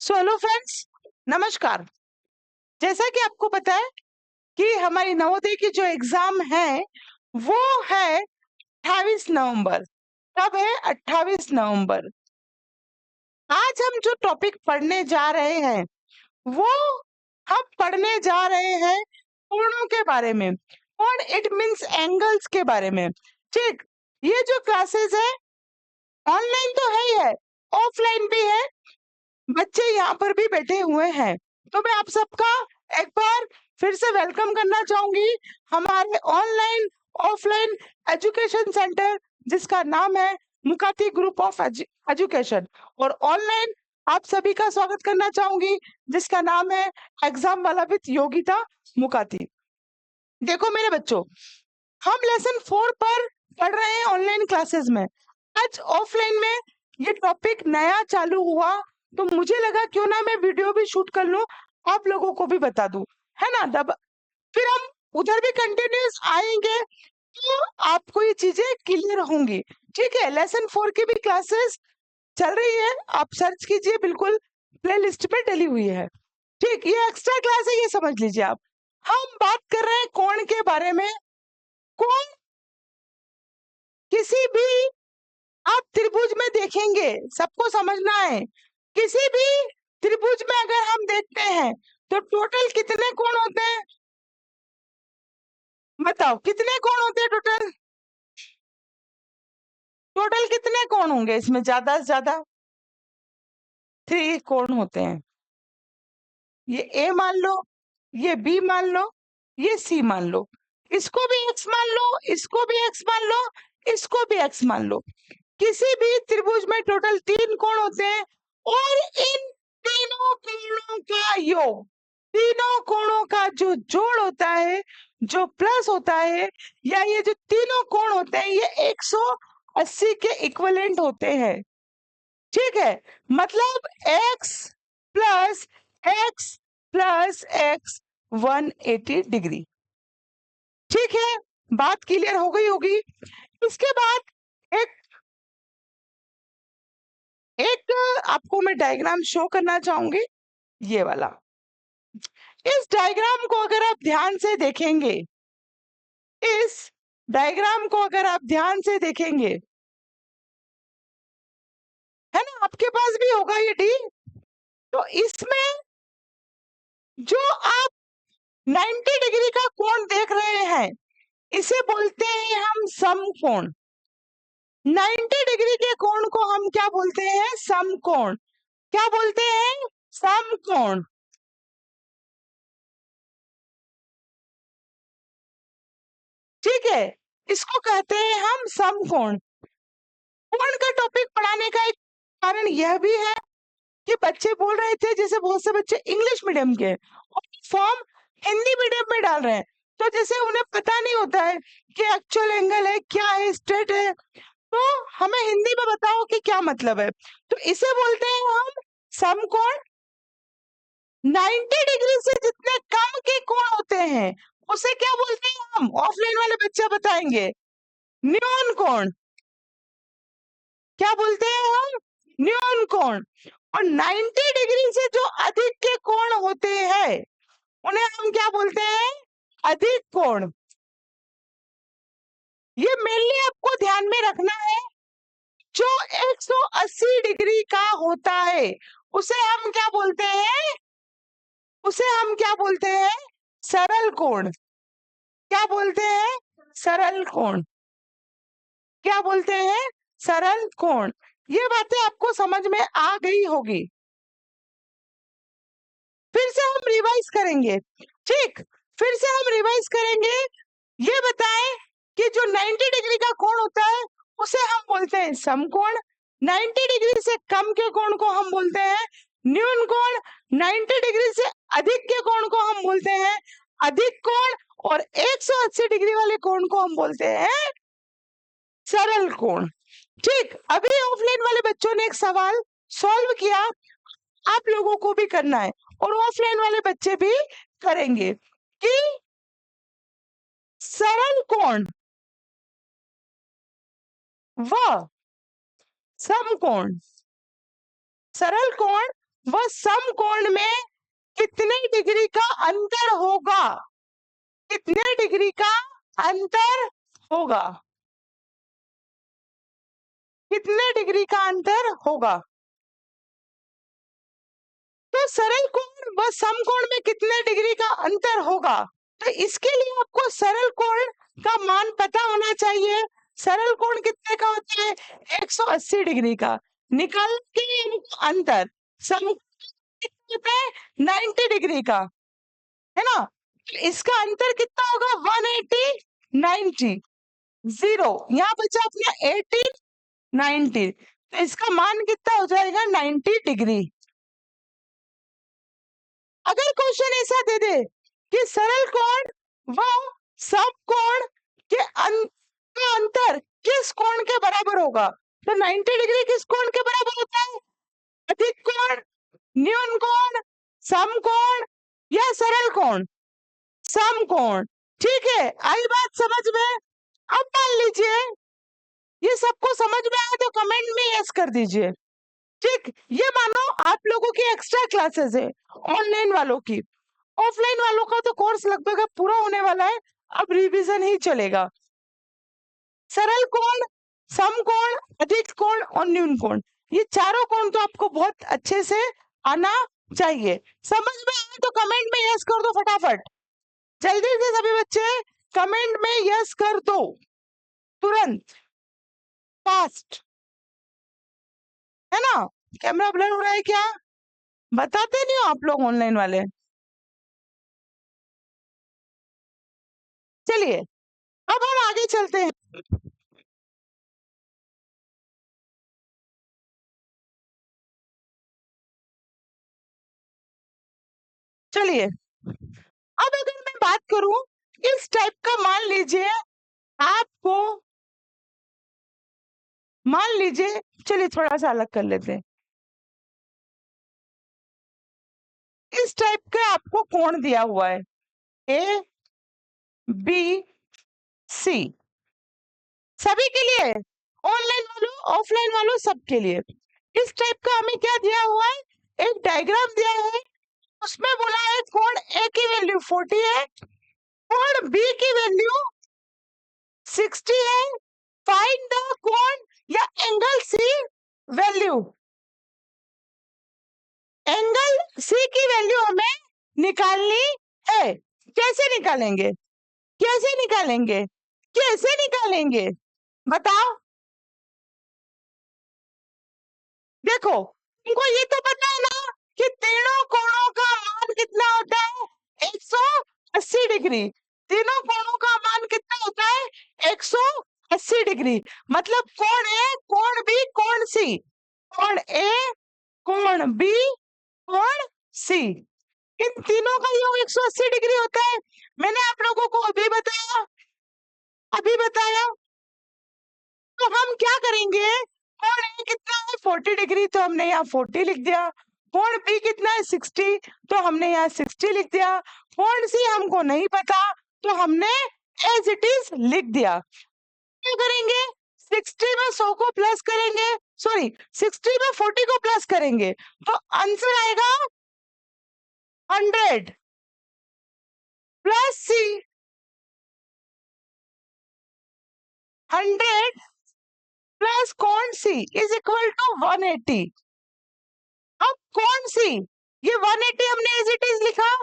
So hello friends, नमस्कार। जैसा कि आपको पता है कि हमारी नवोदय की जो एग्जाम है वो है 28 नवंबर। कब है? 28 नवंबर। आज हम जो टॉपिक पढ़ने जा रहे हैं वो हम पढ़ने जा रहे हैं कोणों के बारे में। कोण इट मींस एंगल्स के बारे में। ठीक, ये जो क्लासेस है ऑनलाइन तो है ही है, ऑफलाइन भी है। बच्चे यहाँ पर भी बैठे हुए हैं, तो मैं आप सबका एक बार फिर से वेलकम करना चाहूंगी हमारे ऑनलाइन ऑफलाइन एजुकेशन सेंटर, जिसका नाम है मुकाती ग्रुप ऑफ एजुकेशन। और ऑनलाइन आप सभी का स्वागत करना चाहूंगी जिसका नाम है एग्जाम वाला विद योगिता मुकाती। देखो मेरे बच्चों, हम लेसन 4 पर पढ़ रहे हैं ऑनलाइन क्लासेस में। आज ऑफलाइन में ये टॉपिक नया चालू हुआ तो मुझे लगा क्यों ना मैं वीडियो भी शूट कर लूं, आप लोगों को भी बता दूं, है ना। दब फिर हम उधर भी कंटिन्यूस आएंगे तो आपको ये चीजें क्लियर होंगी। ठीक है, लेसन 4 की भी क्लासेस चल रही है, आप सर्च कीजिए, बिल्कुल प्लेलिस्ट पे डली हुई है। ठीक, ये एक्स्ट्रा क्लास है, ये समझ लीजिए आप। हम बात कर रहे हैं कोण के बारे में। कोण किसी भी आप त्रिभुज में देखेंगे, सबको समझना है, किसी भी त्रिभुज में अगर हम देखते हैं तो टोटल कितने कोण होते हैं? बताओ कितने कोण होते हैं टोटल? टोटल कितने कोण होंगे इसमें? ज्यादा से ज्यादा 3 कोण होते हैं। ये ए मान लो, ये बी मान लो, ये सी मान लो, इसको भी एक्स मान लो, इसको भी एक्स मान लो, इसको भी एक्स मान लो। किसी भी त्रिभुज में टोटल 3 कोण होते हैं और इन तीनों कोणों का योग, तीनों कोणों का जो जोड़ होता है, जो प्लस होता है, या ये जो तीनों कोण होते हैं ये 180 के इक्विवेलेंट होते हैं। ठीक है, मतलब x plus x plus x 180 degree. ठीक है, बात क्लियर हो गई होगी। इसके बाद एक एक आपको मैं डायग्राम शो करना चाहूंगी, ये वाला। इस डायग्राम को अगर आप ध्यान से देखेंगे, इस डायग्राम को अगर आप ध्यान से देखेंगे, है ना, आपके पास भी होगा ये डी। तो इसमें जो आप 90 डिग्री का कोण देख रहे हैं इसे बोलते हैं हम समकोण। 90 डिग्री के कोण को हम क्या बोलते हैं? समकोण। क्या बोलते हैं? समकोण। ठीक है, इसको कहते हैं हम समकोण। कोण का टॉपिक पढ़ाने का एक कारण यह भी है कि बच्चे बोल रहे थे, जैसे बहुत से बच्चे इंग्लिश मीडियम के फॉर्म हिंदी मीडियम में डाल रहे हैं, तो जैसे उन्हें पता नहीं होता है कि एक्चुअल एंगल है क्या है, स्ट्रेट है, तो हमें हिंदी में बताओ कि क्या मतलब है। तो इसे बोलते हैं हम समकोण। 90 डिग्री से जितने कम के कोण होते हैं उसे क्या बोलते हैं हम? ऑफलाइन वाले बच्चे बताएंगे, न्यून कोण। क्या बोलते हैं हम? न्यून कोण। और 90 डिग्री से जो अधिक के कोण होते हैं उन्हें हम क्या बोलते हैं? अधिक कोण। ये मेनली आपको ध्यान में रखना है, जो 180 डिग्री का होता है उसे हम क्या बोलते हैं? उसे हम क्या बोलते हैं? सरल कोण। क्या बोलते हैं? सरल कोण। क्या बोलते हैं? सरल कोण। ये बातें आपको समझ में आ गई होगी। फिर से हम रिवाइज करेंगे। ठीक, फिर से हम रिवाइज करेंगे। ये बताएं कि जो 90 डिग्री का कोण होता है उसे हम बोलते हैं समकोण। 90 डिग्री से कम के कोण को हम बोलते हैं न्यून कोण। 90 डिग्री से अधिक के कोण को हम बोलते हैं अधिक कोण। और 180 डिग्री वाले कोण को हम बोलते हैं सरल कोण। ठीक, अभी ऑफलाइन वाले बच्चों ने एक सवाल सॉल्व किया, आप लोगों को भी करना है और ऑफलाइन वाले बच्चे भी करेंगे कि सरल कोण व समकोण, सरल कोण वह समकोण में कितने डिग्री का अंतर होगा? कितने डिग्री का अंतर होगा? कितने डिग्री का अंतर होगा? तो सरल कोण व समकोण में कितने डिग्री का अंतर होगा? तो इसके लिए आपको सरल कोण का मान पता होना चाहिए। सरल कोण कितने का होता है? 180 डिग्री का। निकाल के अंतर सम कितना होता है? 90 डिग्री का, है ना? तो इसका अंतर कितना होगा? 180 90 0। यहाँ बचा अपना 80 90, तो इसका मान कितना हो जाएगा? 90 डिग्री। अगर क्वेश्चन ऐसा दे दे कि सरल कोण व समकोण के का अंतर किस कोण के बराबर होगा, तो 90 डिग्री किस कोण के बराबर होता है? अधिक कोण, न्यून कोण, समकोण या सरल कोण? समकोण। ठीक है, आई बात समझ में? अब मान लीजिए ये सबको समझ में आया तो कमेंट में यस कर दीजिए। ठीक, ये मानो आप लोगों की एक्स्ट्रा क्लासेस है ऑनलाइन वालों की। ऑफलाइन वालों का तो कोर्स लगभग अब पूरा होने वाला है, अब रिवीजन ही चलेगा। सरल कोण, समकोण, अधिक कोण और न्यून कोण, ये चारों कोण तो आपको बहुत अच्छे से आना चाहिए। समझ में आए तो कमेंट में यस कर दो फटाफट, जल्दी से सभी बच्चे कमेंट में यस कर दो, तुरंत, फास्ट, है ना? कैमरा ब्लर हो रहा है क्या? बताते नहीं हो आप लोग ऑनलाइन वाले। चलिए अब हम आगे चलते हैं। चलिए अब अगर मैं बात करूं इस टाइप का, मान लीजिए आपको, मान लीजिए, चलिए थोड़ा सा अलग कर लेते हैं। इस टाइप का आपको कोण दिया हुआ है ए बी सी, सभी के लिए, ऑनलाइन वालों ऑफलाइन वालों सबके लिए। इस टाइप का हमें क्या दिया हुआ है? एक डायग्राम दिया है, उसमें बोला है कोण ए की वैल्यू 40 है, कोण बी की वैल्यू 60 है, फाइंड द कोण या angle C value. Angle C की वैल्यू हमें निकालनी है। कैसे निकालेंगे? कैसे निकालेंगे? कैसे निकालेंगे? बताओ। देखो, तुमको ये तो पता है ना कि तीनों कोणों का मान कितना होता है? 180 डिग्री। तीनों कोणों का मान कितना होता है? 180 डिग्री। मतलब कोण ए, कोण बी, कोण सी। कोण ए, कोण बी, कोण सी, इन तीनों का योग 180 डिग्री होता है। मैंने आप लोगों को अभी बताया। तो हम क्या करेंगे? कोण ए कितना है? 40 डिग्री, तो हमने यहाँ 40 लिख दिया। कोण बी कितना है? 60, तो हमने यहाँ 60 लिख दिया। कोण सी हमको नहीं पता, तो हमने एज इट इज लिख दिया। क्या करेंगे? 60 में 100 को प्लस करेंगे, सॉरी 60 में 40 को प्लस करेंगे, तो आंसर आएगा 100 प्लस सी। 100 प्लस कोण सी इज इक्वल टू 180। अब कोण सी, ये 180 हमने एज इट इज लिखा,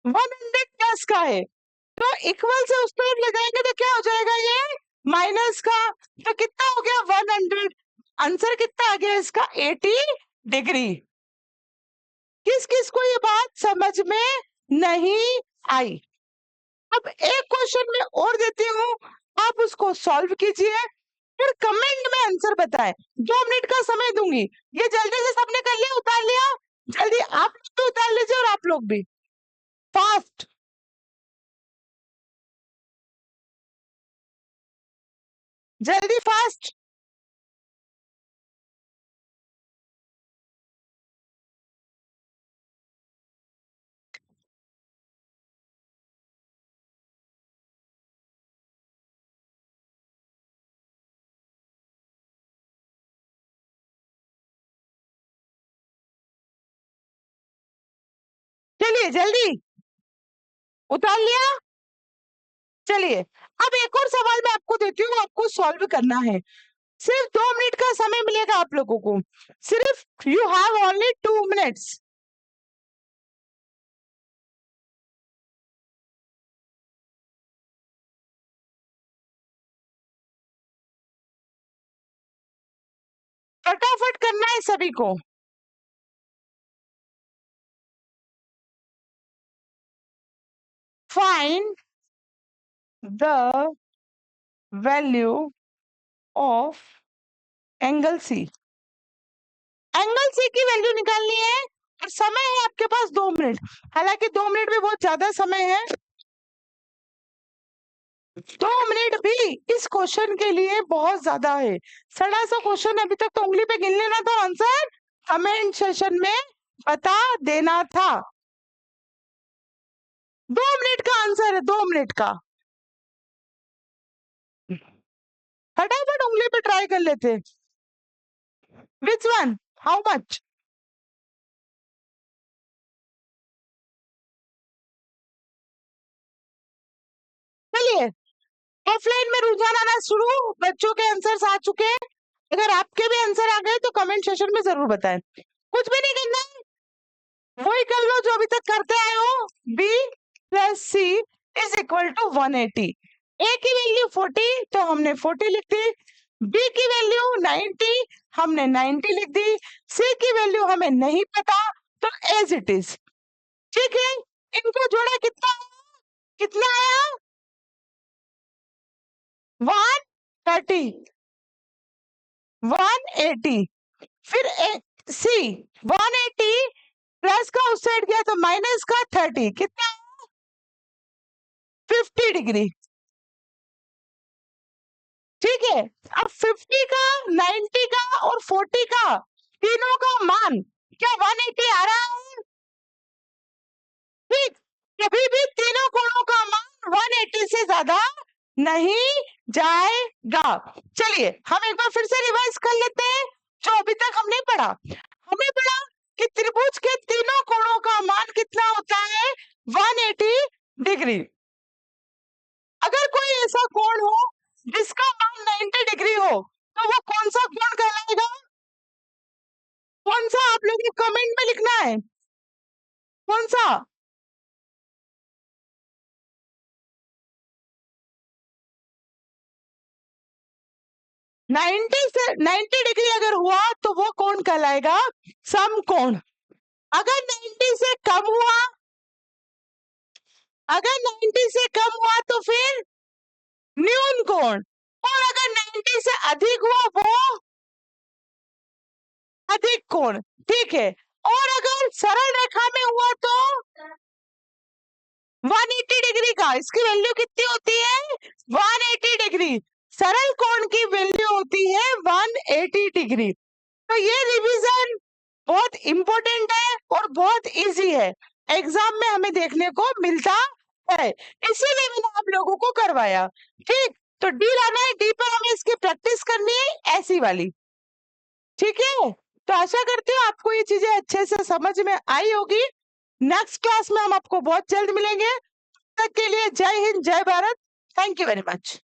100 प्लस का है, तो इक्वल से उस पर लगाएंगे तो क्या हो जाएगा? ये माइनस का, तो कितना हो गया? 100। आंसर कितना आ गया इसका? 80 डिग्री। किस किस को ये बात समझ में नहीं आई? अब एक क्वेश्चन में और देती हूँ, आप उसको सॉल्व कीजिए, फिर कमेंट में आंसर बताएं। 2 मिनट का समय दूंगी, ये जल्दी से सबने कर लिया? उतार लिया? जल्दी आप लोग भी उतार लीजिए और आप लोग भी, फास्ट, जल्दी फास्ट। चलिए जल्दी उतार लिया। चलिए अब एक और सवाल मैं आपको देती हूँ, आपको सॉल्व करना है। सिर्फ 2 मिनट का समय मिलेगा आप लोगों को, सिर्फ यू हैव ओनली 2 मिनट्स। फटाफट करना है सभी को। Find the value of angle C. Angle C की वैल्यू निकालनी है और समय है आपके पास 2 मिनट। हालांकि 2 मिनट भी बहुत ज्यादा समय है, 2 मिनट भी इस क्वेश्चन के लिए बहुत ज्यादा है। सड़ा सा क्वेश्चन, अभी तक तो उंगली पे गिन लेना था, आंसर कमेंट सेशन में बता देना था। 2 मिनट का आंसर है, 2 मिनट का। फटाफट उंगली पे ट्राई कर लेते। Which one, how much? चलिए ऑफलाइन में रुझान आना शुरू, बच्चों के आंसर्स आ चुके हैं। अगर आपके भी आंसर आ गए तो कमेंट सेशन में जरूर बताएं। कुछ भी नहीं करना है, वही कर लो जो अभी तक करते आए हो। b plus C is equal to 180। a की वैल्यू 40 तो हमने 40 लिख दी, b की वैल्यू 90 हमने 90 लिख दी, c की वैल्यू हमें नहीं पता तो एज इट इज। ठीक है, इनको जोड़ा कितना कितना आया? 130, 180। फिर सी 180 प्लस का उस साइड गया तो माइनस का 30, कितना? 50 डिग्री। ठीक है, अब 50 का, 90 का और 40 का तीनों का मान क्या 180 आ रहा है? ठीक, कभी भी तीनों कोणों का मान 180 से ज्यादा नहीं जाएगा। चलिए हम एक बार फिर से रिवाइज कर लेते हैं जो अभी तक हमने पढ़ा। हमें पढ़ा कि त्रिभुज के तीनों कोणों का मान कितना होता है? 180 डिग्री। अगर कोई ऐसा कोण हो जिसका मान 90 डिग्री हो तो वो कौन सा कोण कहलाएगा? कौन सा? आप लोगों को कमेंट में लिखना है, कौन सा? 90 से 90 डिग्री अगर हुआ तो वो कोण कहलाएगा समकोण। अगर 90 से कम हुआ, अगर 90 से कम हुआ तो फिर न्यून कोण, और अगर 90 से अधिक हुआ वो अधिक कोण। ठीक है, और अगर सरल रेखा में हुआ तो 180 डिग्री का। इसकी वैल्यू कितनी होती है? 180 डिग्री। सरल कोण की वैल्यू होती है 180 डिग्री। तो ये रिवीजन बहुत इंपॉर्टेंट है और बहुत इजी है, एग्जाम में हमें देखने को मिलता है, इसीलिए मैंने आप लोगों को करवाया। ठीक, तो डी लाना है, डी पर हमें इसकी प्रैक्टिस करनी है ऐसी वाली। ठीक है, तो आशा करती हूँ आपको ये चीजें अच्छे से समझ में आई होगी। नेक्स्ट क्लास में हम आपको बहुत जल्द मिलेंगे। तब तक के लिए जय हिंद, जय Bharat. Thank you very much.